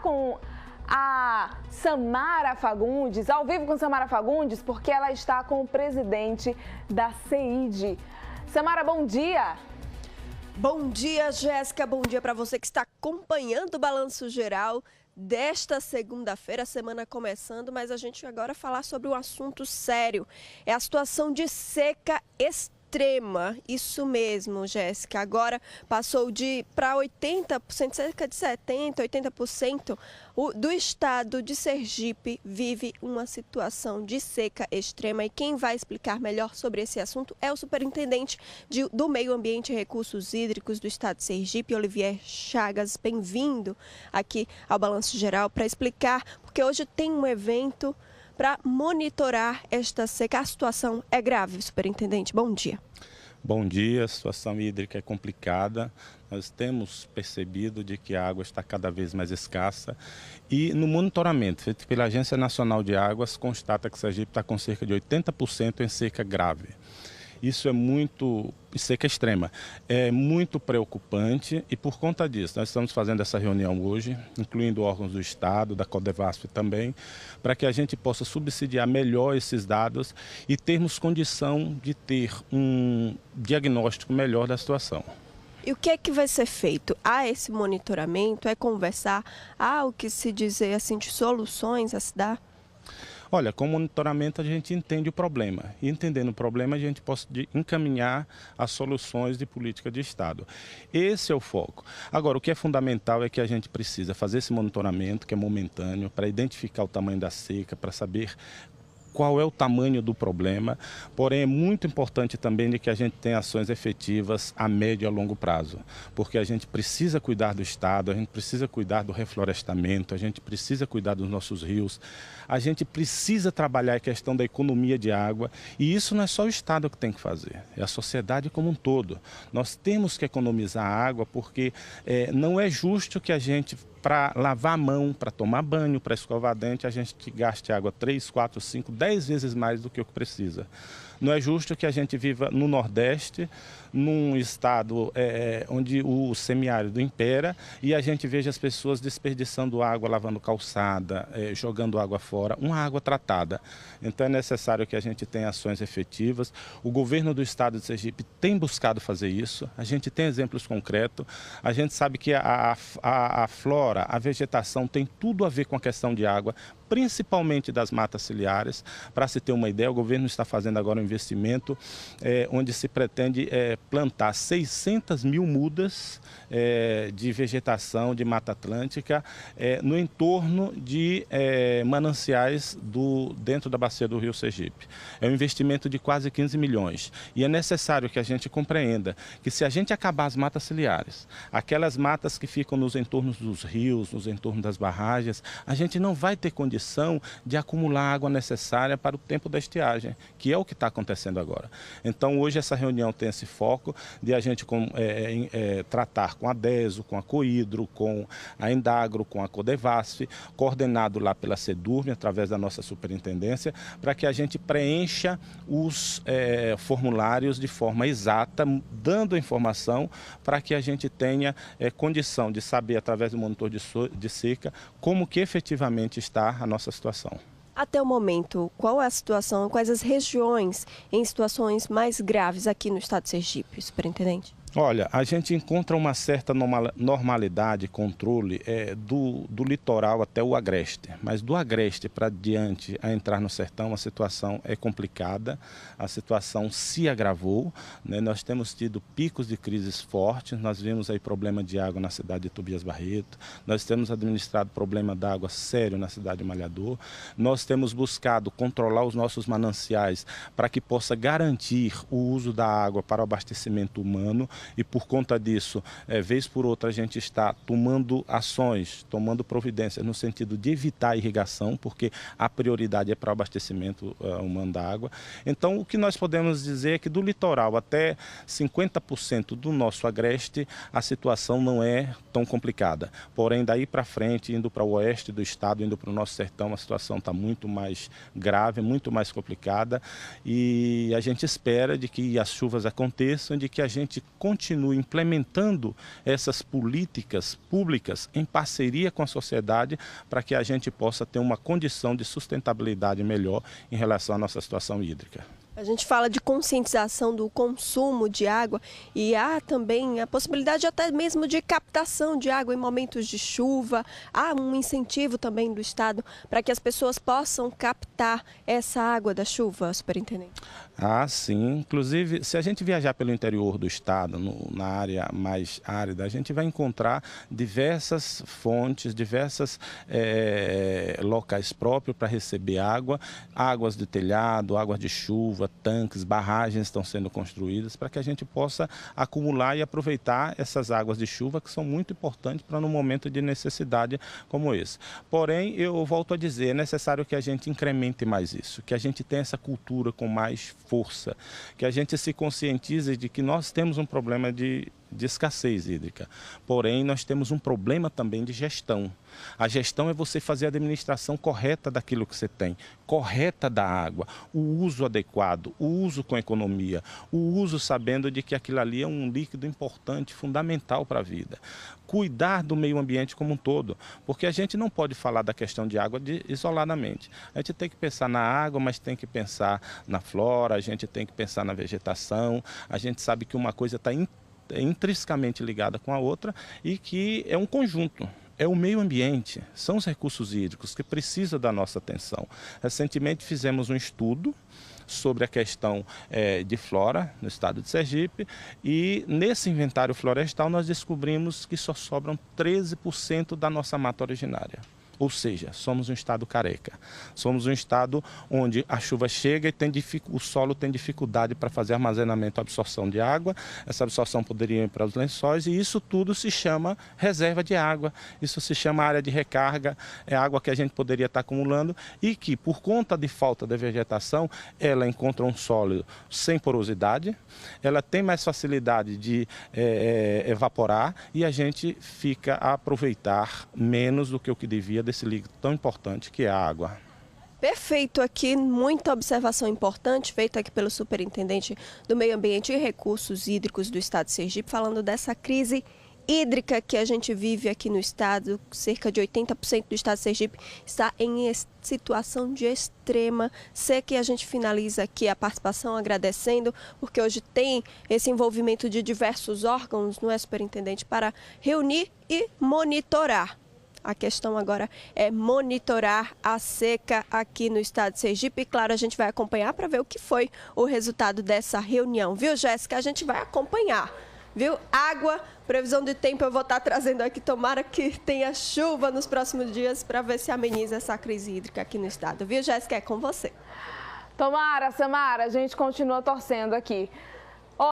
com a Samara Fagundes, ao vivo com Samara Fagundes, porque ela está com o presidente da CEIDE. Samara, bom dia! Bom dia, Jéssica. Bom dia para você que está acompanhando o Balanço Geral desta segunda-feira, a semana começando, mas a gente agora falar sobre um assunto sério. É a situação de seca extrema. Isso mesmo, Jéssica. Agora passou para 80%, cerca de 70%, 80% do estado de Sergipe vive uma situação de seca extrema. E quem vai explicar melhor sobre esse assunto é o superintendente do Meio Ambiente e Recursos Hídricos do estado de Sergipe, Olivier Chagas. Bem-vindo aqui ao Balanço Geral para explicar, porque hoje tem um evento para monitorar esta seca. A situação é grave, superintendente. Bom dia. Bom dia, a situação hídrica é complicada. Nós temos percebido de que a água está cada vez mais escassa e no monitoramento feito pela Agência Nacional de Águas constata que Sergipe está com cerca de 80% em seca grave. Isso é muito, seca extrema, é muito preocupante e por conta disso nós estamos fazendo essa reunião hoje, incluindo órgãos do Estado, da Codevasf também, para que a gente possa subsidiar melhor esses dados e termos condição de ter um diagnóstico melhor da situação. E o que é que vai ser feito? Há esse monitoramento, é conversar, há o que se dizer assim de soluções a se dar? Olha, com o monitoramento a gente entende o problema e entendendo o problema a gente pode encaminhar as soluções de política de Estado. Esse é o foco. Agora, o que é fundamental é que a gente precisa fazer esse monitoramento, que é momentâneo, para identificar o tamanho da seca, para saber qual é o tamanho do problema, porém é muito importante também de que a gente tenha ações efetivas a médio e a longo prazo, porque a gente precisa cuidar do Estado, a gente precisa cuidar do reflorestamento, a gente precisa cuidar dos nossos rios, a gente precisa trabalhar a questão da economia de água e isso não é só o Estado que tem que fazer, é a sociedade como um todo. Nós temos que economizar água porque não é justo que a gente, para lavar a mão, para tomar banho, para escovar dente, a gente gaste água 3, 4, 5, 10 vezes mais do que o que precisa. Não é justo que a gente viva no Nordeste, num estado onde o semiárido impera e a gente veja as pessoas desperdiçando água, lavando calçada, jogando água fora, uma água tratada. Então é necessário que a gente tenha ações efetivas. O governo do estado de Sergipe tem buscado fazer isso, a gente tem exemplos concretos, a gente sabe que a flora, a vegetação tem tudo a ver com a questão de água, principalmente das matas ciliares. Para se ter uma ideia, o governo está fazendo agora um investimento onde se pretende plantar 600 mil mudas de vegetação de Mata Atlântica no entorno de mananciais dentro da bacia do Rio Sergipe. É um investimento de quase 15 milhões e é necessário que a gente compreenda que se a gente acabar as matas ciliares, aquelas matas que ficam nos entornos dos rios, nos entornos das barragens, a gente não vai ter condição de acumular a água necessária para o tempo da estiagem, que é o que está acontecendo agora. Então hoje essa reunião tem esse foco de a gente tratar com a DESO, com a Cohidro, com a Endagro, com a Codevasf, coordenado lá pela CEDURM, através da nossa superintendência, para que a gente preencha os formulários de forma exata, dando a informação para que a gente tenha condição de saber, através do monitor de seca, como que efetivamente está a nossa situação. Até o momento, qual é a situação, quais as regiões em situações mais graves aqui no estado de Sergipe, superintendente? Olha, a gente encontra uma certa normalidade, controle do litoral até o agreste, mas do agreste para diante a entrar no sertão a situação é complicada, a situação se agravou, né? Nós temos tido picos de crises fortes, nós vimos aí problema de água na cidade de Tobias Barreto, nós temos administrado problema da água sério na cidade de Malhador, nós temos buscado controlar os nossos mananciais para que possa garantir o uso da água para o abastecimento humano. E por conta disso, vez por outra, a gente está tomando ações, tomando providências no sentido de evitar a irrigação, porque a prioridade é para o abastecimento humano da água. Então, o que nós podemos dizer é que do litoral até 50% do nosso agreste, a situação não é tão complicada. Porém, daí para frente, indo para o oeste do estado, indo para o nosso sertão, a situação está muito mais grave, muito mais complicada. E a gente espera de que as chuvas aconteçam, de que a gente continue implementando essas políticas públicas em parceria com a sociedade para que a gente possa ter uma condição de sustentabilidade melhor em relação à nossa situação hídrica. A gente fala de conscientização do consumo de água e há também a possibilidade até mesmo de captação de água em momentos de chuva. Há um incentivo também do Estado para que as pessoas possam captar essa água da chuva, superintendente? Ah, sim. Inclusive, se a gente viajar pelo interior do estado, na área mais árida, a gente vai encontrar diversas fontes, diversos locais próprios para receber água, águas de telhado, águas de chuva, tanques, barragens estão sendo construídas para que a gente possa acumular e aproveitar essas águas de chuva que são muito importantes para um momento de necessidade como esse. Porém, eu volto a dizer, é necessário que a gente incremente mais isso, que a gente tenha essa cultura com mais força, que a gente se conscientize de que nós temos um problema de escassez hídrica, porém nós temos um problema também de gestão. A gestão é você fazer a administração correta daquilo que você tem, correta da água, o uso adequado, o uso com economia, o uso sabendo de que aquilo ali é um líquido importante, fundamental para a vida. Cuidar do meio ambiente como um todo, porque a gente não pode falar da questão de água isoladamente. A gente tem que pensar na água, mas tem que pensar na flora, a gente tem que pensar na vegetação, a gente sabe que uma coisa está intrinsecamente ligada com a outra e que é um conjunto. É o meio ambiente, são os recursos hídricos que precisam da nossa atenção. Recentemente fizemos um estudo sobre a questão de flora no estado de Sergipe e nesse inventário florestal nós descobrimos que só sobram 13% da nossa mata originária. Ou seja, somos um estado careca. Somos um estado onde a chuva chega e o solo tem dificuldade para fazer armazenamento e absorção de água. Essa absorção poderia ir para os lençóis e isso tudo se chama reserva de água. Isso se chama área de recarga, é água que a gente poderia estar acumulando e que, por conta de falta de vegetação, ela encontra um solo sem porosidade, ela tem mais facilidade de evaporar e a gente fica a aproveitar menos do que o que devia desse líquido tão importante que é a água. Perfeito aqui, muita observação importante feita aqui pelo superintendente do Meio Ambiente e Recursos Hídricos do estado de Sergipe, falando dessa crise hídrica que a gente vive aqui no estado. Cerca de 80% do estado de Sergipe está em situação de extrema seca e a gente finaliza aqui a participação agradecendo, porque hoje tem esse envolvimento de diversos órgãos, não é, superintendente, para reunir e monitorar. A questão agora é monitorar a seca aqui no estado de Sergipe. E, claro, a gente vai acompanhar para ver o que foi o resultado dessa reunião. Viu, Jéssica? A gente vai acompanhar. Viu? Água, previsão de tempo eu vou estar trazendo aqui. Tomara que tenha chuva nos próximos dias para ver se ameniza essa crise hídrica aqui no estado. Viu, Jéssica? É com você. Tomara, Samara, a gente continua torcendo aqui.